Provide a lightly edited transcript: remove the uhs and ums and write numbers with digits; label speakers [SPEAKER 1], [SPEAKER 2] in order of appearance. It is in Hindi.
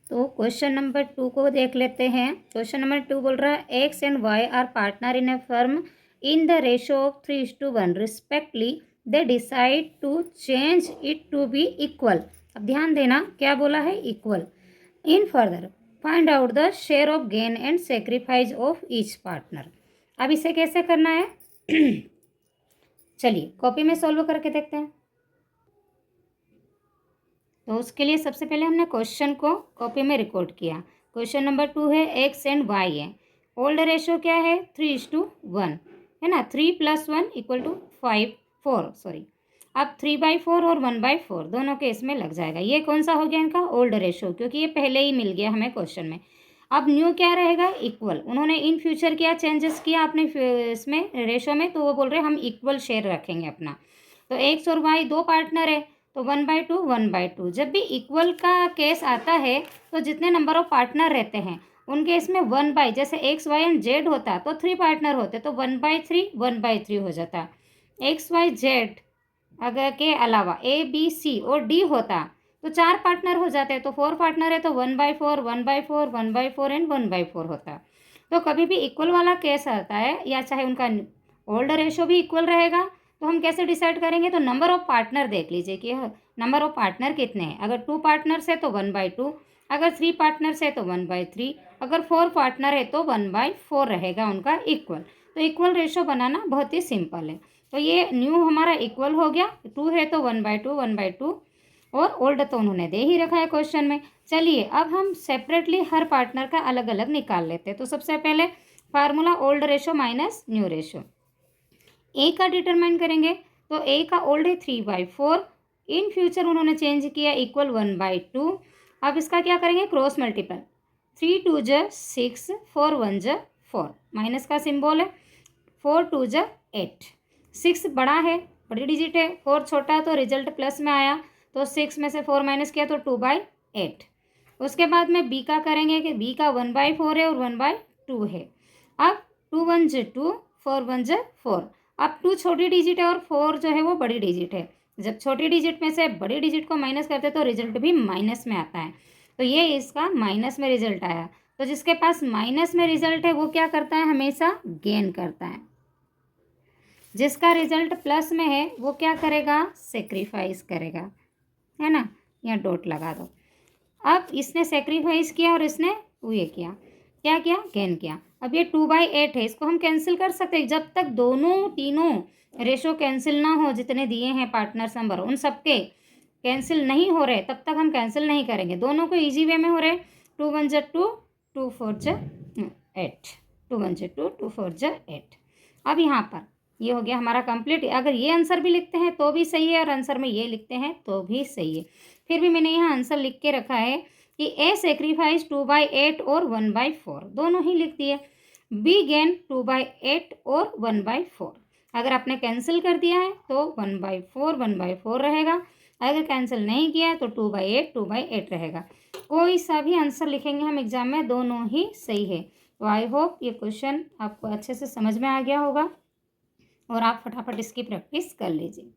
[SPEAKER 1] तो क्वेश्चन नंबर 2 को देख लेते हैं। क्वेश्चन नंबर 2 बोल रहा है X and Y are partner in a firm in the ratio of 3:1 respectively, they decide to change it to be equal. अब ध्यान देना क्या बोला है, equal. In further find out the share of gain and sacrifice of each partner. अब इसे कैसे करना है चलिए कॉपी में सॉल्व करके देखते हैं। तो उसके लिए सबसे पहले हमने क्वेश्चन को कॉपी में रिकॉर्ड किया। क्वेश्चन नंबर 2 है एक्स एंड वाई है। ओल्ड रेशो क्या है, 3:1 है ना। 3 + 1 = 4 सॉरी। अब 3/4 और 1/4 दोनों के इसमें लग जाएगा। ये कौन सा हो गया इनका, ओल्ड रेशो, क्योंकि ये पहले ही मिल गया हमें क्वेश्चन में। अब न्यू क्या रहेगा, इक्वल। उन्होंने इन फ्यूचर क्या चेंजेस किया अपने इसमें रेशो में, तो वो बोल रहे हैं हम इक्वल शेयर रखेंगे अपना। तो एक्स और वाई दो पार्टनर है, तो 1/2 1/2। जब भी इक्वल का केस आता है तो जितने नंबर ऑफ पार्टनर रहते हैं उनके इसमें 1/, जैसे एक्स वाई एंड जेड होता तो 3 पार्टनर होते तो 1/3 1/3 हो जाता। एक्स वाई जेड अगर के अलावा ए बी सी और डी होता तो 4 पार्टनर हो जाते, तो 4 पार्टनर है तो 1/4 1/4 1/4 एंड 1/4 होता। तो कभी भी इक्वल वाला केस आता है या चाहे उनका ओल्ड रेशो भी इक्वल रहेगा, तो हम कैसे डिसाइड करेंगे, तो नंबर ऑफ पार्टनर देख लीजिए कि नंबर ऑफ पार्टनर कितने हैं। अगर 2 पार्टनर्स है तो 1/2, अगर 3 पार्टनर्स है तो 1/3, अगर 4 पार्टनर है तो 1/4 रहेगा उनका इक्वल। तो इक्वल रेशो बनाना बहुत ही सिंपल है। तो ये न्यू हमारा इक्वल हो गया, 2 है तो 1/2 1/2, और ओल्ड तो उन्होंने दे ही रखा है क्वेश्चन में। चलिए अब हम सेपरेटली हर पार्टनर का अलग अलग निकाल लेते हैं। तो सबसे पहले formula old ratio minus new ratio. A का डिटरमाइन करेंगे, तो ए का ओल्ड है 3/4, इन फ्यूचर उन्होंने चेंज किया इक्वल 1/2। अब इसका क्या करेंगे, क्रॉस मल्टीपल। 3 2 6, 4 1 4, माइनस का सिंबल है, 4 2 8। 6 बड़ा है, बड़ी डिजिट है, 4 छोटा है, तो रिजल्ट प्लस में आया, तो 6 में से 4 माइनस किया तो 2/8। उसके बाद में बी का करेंगे कि बी का 1/4 है और 1/2 है। अब 2 1 2, 4 1 4। अब 2 छोटी डिजिट है और 4 जो है वो बड़ी डिजिट है। जब छोटी डिजिट में से बड़ी डिजिट को माइनस करते हैं तो रिजल्ट भी माइनस में आता है। तो ये इसका माइनस में रिजल्ट आया। तो जिसके पास माइनस में रिजल्ट है वो क्या करता है, हमेशा गेन करता है। जिसका रिजल्ट प्लस में है वो क्या करेगा, सेक्रीफाइस करेगा, है ना। यहाँ डॉट लगा दो। अब इसने सेक्रीफाइस किया और इसने ये किया, क्या किया, गेन किया। अब ये 2/8 है, इसको हम कैंसिल कर सकते हैं। जब तक दोनों तीनों रेशो कैंसिल ना हो, जितने दिए हैं पार्टनर्स नंबर उन सबके कैंसिल नहीं हो रहे तब तक हम कैंसिल नहीं करेंगे। दोनों को इजी वे में हो रहे, 2 1 2, 2 4 8, 2 1 2, 2 4 8। अब यहाँ पर ये हो गया हमारा कंप्लीट। अगर ये आंसर भी लिखते हैं तो भी सही है और आंसर में ये लिखते हैं तो भी सही है। फिर भी मैंने यहाँ आंसर लिख के रखा है कि ए सेक्रीफाइस 2/8 और 1/4 दोनों ही लिख दिए। बी गेन 2/8 और 1/4। अगर आपने कैंसिल कर दिया है तो 1/4 1/4 रहेगा, अगर कैंसिल नहीं किया है तो 2/8 2/8 रहेगा। कोई सा भी आंसर लिखेंगे हम एग्जाम में, दोनों ही सही है। तो आई होप ये क्वेश्चन आपको अच्छे से समझ में आ गया होगा और आप फटाफट इसकी प्रैक्टिस कर लीजिए।